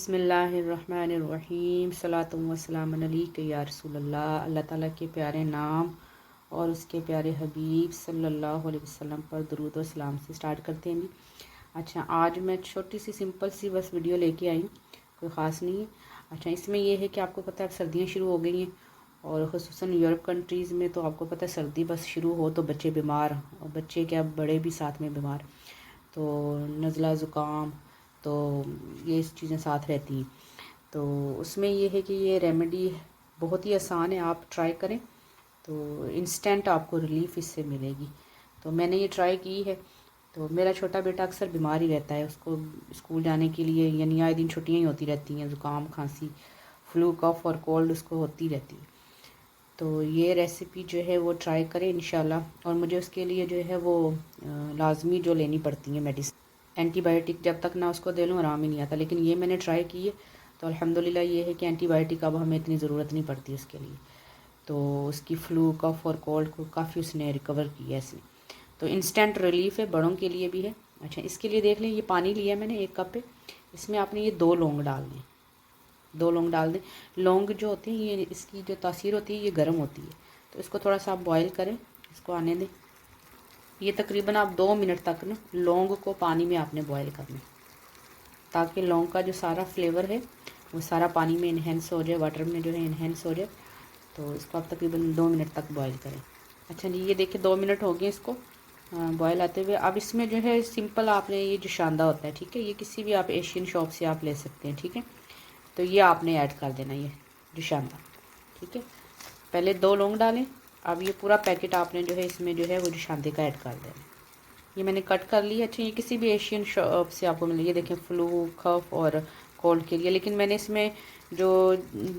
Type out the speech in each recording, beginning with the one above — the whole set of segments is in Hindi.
बिस्मिल्लाहिर्रहमानिर्रहीम सलातु वस्सलाम अलैका या रसूलल्लाह। अल्लाह ताला के प्यारे नाम और उसके प्यारे हबीब सल्लल्लाहु अलैहि वसल्लम पर दुरूद और सलाम से स्टार्ट करते हैं जी। अच्छा, आज मैं छोटी सी सिंपल सी बस वीडियो लेके आई हूँ, कोई ख़ास नहीं है। अच्छा, इसमें यह है कि आपको पता है सर्दियाँ शुरू हो गई हैं और ख़ुसूसन यूरोप कंट्रीज़ में तो आपको पता है सर्दी बस शुरू हो तो बच्चे बीमार, और बच्चे क्या बड़े भी साथ में बीमार, तो नज़ला ज़ुकाम, तो ये चीज़ें साथ रहती हैं। तो उसमें ये है कि ये रेमेडी बहुत ही आसान है, आप ट्राई करें तो इंस्टेंट आपको रिलीफ इससे मिलेगी। तो मैंने ये ट्राई की है। तो मेरा छोटा बेटा अक्सर बीमार ही रहता है, उसको स्कूल जाने के लिए यानी आए दिन छुट्टियाँ ही होती रहती हैं, ज़ुकाम खांसी फ्लू कफ और कोल्ड उसको होती रहती है। तो ये रेसिपी जो है वो ट्राई करें इंशाल्लाह। और मुझे उसके लिए जो है वो लाजमी जो लेनी पड़ती है मेडिसिन, एंटीबायोटिक जब तक ना उसको दे लूँ आराम ही नहीं आता, लेकिन ये मैंने ट्राई की है तो अल्हम्दुलिल्लाह ये है कि एंटीबायोटिक अब हमें इतनी ज़रूरत नहीं पड़ती उसके लिए। तो उसकी फ्लू कफ और कोल्ड को काफ़ी उसने रिकवर किया इसने। तो इंस्टेंट रिलीफ है, बड़ों के लिए भी है। अच्छा, इसके लिए देख लें, ये पानी लिया मैंने 1 कप पे, इसमें आपने ये 2 लौंग डाल दें, 2 लौंग डाल दें। लौंग जो होती है ये इसकी जो तासीर होती है ये गर्म होती है, तो इसको थोड़ा सा आप बॉयल करें, इसको आने दें। ये तकरीबन आप 2 मिनट तक ना लौंग को पानी में आपने बॉयल करना है, ताकि लौंग का जो सारा फ्लेवर है वो सारा पानी में इन्हेंस हो जाए, वाटर में जो है इन्हेंस हो जाए। तो इसको आप तकरीबन 2 मिनट तक बॉयल करें। अच्छा जी, ये देखिए 2 मिनट हो गए इसको बॉयल आते हुए। अब इसमें जो है सिंपल आपने ये जो शांदा होता है, ठीक है, ये किसी भी आप एशियन शॉप से आप ले सकते हैं, ठीक है। तो ये आपने ऐड कर देना, ये जो शांदा, ठीक है। पहले 2 लौंग डालें, अब ये पूरा पैकेट आपने जो है इसमें जो है वो जो शांदे का ऐड कर देना। ये मैंने कट कर ली। अच्छा, ये किसी भी एशियन शॉप से आपको मिलेगी, देखें फ्लू कफ और कोल्ड के लिए। लेकिन मैंने इसमें जो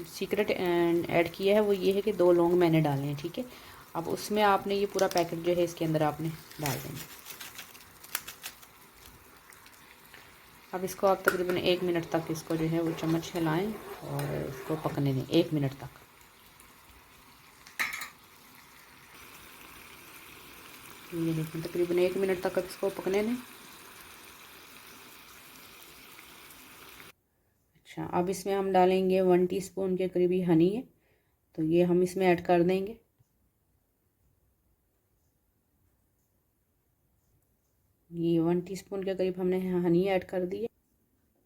सीक्रेट ऐड किया है वो ये है कि 2 लौंग मैंने डाले हैं, ठीक है। अब उसमें आपने ये पूरा पैकेट जो है इसके अंदर आपने डाल देना। अब इसको आप तकरीबन 1 मिनट तक इसको जो है वो चम्मच हिलाएं और इसको पकने दें 1 मिनट तक। ये देखें तकरीबन 1 मिनट तक इसको पकने दें। अच्छा, अब इसमें हम डालेंगे 1 टीस्पून के करीबी हनी है, तो ये हम इसमें ऐड कर देंगे। ये 1 टीस्पून के करीब हमने हनी ऐड कर दी है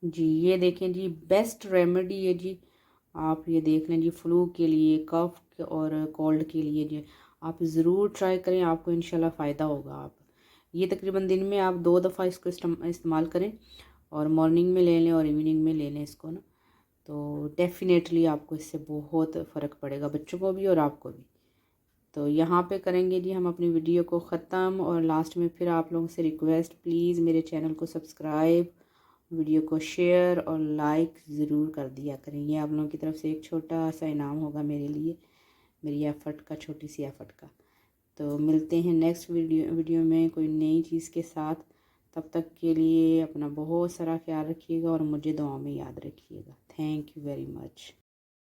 जी। ये देखें जी, बेस्ट रेमेडी है जी, आप ये देख लें जी, फ्लू के लिए, कफ और कोल्ड के लिए जी आप ज़रूर ट्राई करें, आपको इंशाल्लाह फ़ायदा होगा। आप ये तकरीबन दिन में आप 2 दफ़ा इसको इस्तेमाल करें, और मॉर्निंग में ले लें और इवनिंग में ले लें इसको ना, तो डेफ़िनेटली आपको इससे बहुत फ़र्क पड़ेगा, बच्चों को भी और आपको भी। तो यहाँ पे करेंगे जी हम अपनी वीडियो को ख़त्म, और लास्ट में फिर आप लोगों से रिक्वेस्ट, प्लीज़ मेरे चैनल को सब्सक्राइब, वीडियो को शेयर और लाइक ज़रूर कर दिया करें। ये आप लोगों की तरफ से एक छोटा सा इनाम होगा मेरे लिए, मेरी एफ़र्ट का, छोटी सी एफ़र्ट का। तो मिलते हैं नेक्स्ट वीडियो में कोई नई चीज़ के साथ। तब तक के लिए अपना बहुत सारा ख्याल रखिएगा और मुझे दुआ में याद रखिएगा। Thank you very much.